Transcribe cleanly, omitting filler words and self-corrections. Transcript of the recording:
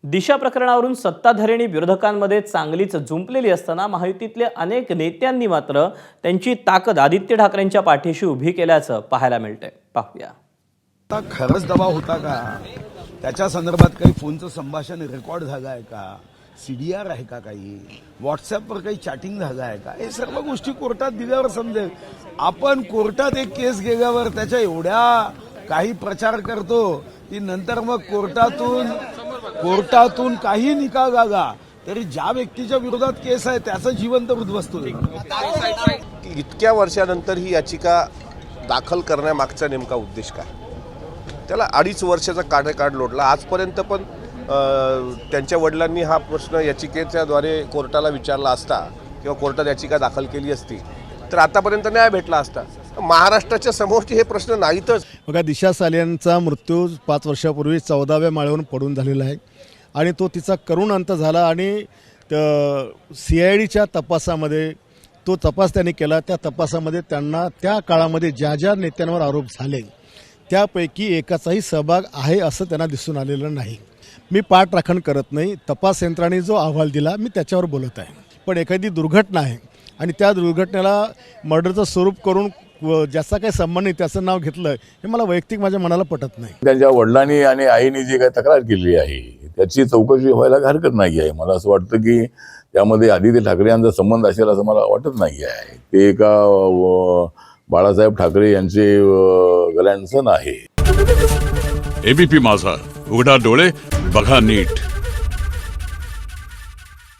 दिशा प्रकरणावरून सत्ताधारी विरोधकांमध्ये चांगलीच जुंपलेली असताना महायुतीतले अनेक नेत्यांनी मात्र त्यांची ताकद आदित्य ठाकरेंच्या पाठीशी उभी केल्याचं पाहायला मिळतंय. पाहूया. आता खरंच दबाव होता का? त्याच्या संदर्भात काही फोनचं संभाषण रेकॉर्ड झालं आहे का? CDR आहे का? काही व्हॉट्सअपवर काही चॅटिंग झालं आहे का? हे सर्व गोष्टी कोर्टात दिल्यावर समजेल. आपण कोर्टात एक केस गेल्यावर त्याच्या एवढ्या काही प्रचार करतो की नंतर मग कोर्टातून काही निकाल आला तरी ज्या व्यक्तीच्या विरोधात केस आहे त्याचं जीवन तर उद्ध्वस्त होईल. इतक्या वर्षानंतर ही याचिका दाखल करण्यामागचा नेमका उद्देश काय? त्याला 2.5 वर्षाचा कार्यकाळ लोटला. आजपर्यंत पण त्यांच्या वडिलांनी हा प्रश्न याचिकेच्याद्वारे कोर्टाला विचारला असता किंवा कोर्टात याचिका दाखल केली असती तर आतापर्यंत न्याय भेटला असता. महाराष्ट्राच्या समोरचे हे प्रश्न नाहीतच. बघा, दिशा सालियांचा मृत्यू 5 वर्षापूर्वी 14व्या माळ्यावरून पडून झालेला आहे आणि तो तिचा करुण अंत झाला आणि CIDच्या तपासामध्ये तो तपास त्यांनी केला. त्या तपासामध्ये त्यांना त्या काळामध्ये ज्या ज्या नेत्यांवर आरोप झाले त्यापैकी एकाचाही सहभाग आहे असं त्यांना दिसून आलेलं नाही. मी पाठराखण करत नाही. तपास यंत्रणेने जो अहवाल दिला मी त्याच्यावर बोलत आहे. पण एखादी दुर्घटना आहे आणि त्या दुर्घटनेला मर्डरचं स्वरूप करून ज्याचा काही संबंध नाही त्याचं नाव घेतलं हे मला वैयक्तिक माझ्या मनाला पटत नाही. त्यांच्या वडिलांनी आणि आईने जी काही तक्रार केली आहे त्याची चौकशी व्हायला हरकत नाही आहे. मला असं वाटतं की त्यामध्ये आदित्य ठाकरे यांचा संबंध असेल असं मला वाटत नाही आहे. ते एका बाळासाहेब ठाकरे यांचे ग्रँडसन आहे. ABP माझा, उघडा डोळे बघा नीट.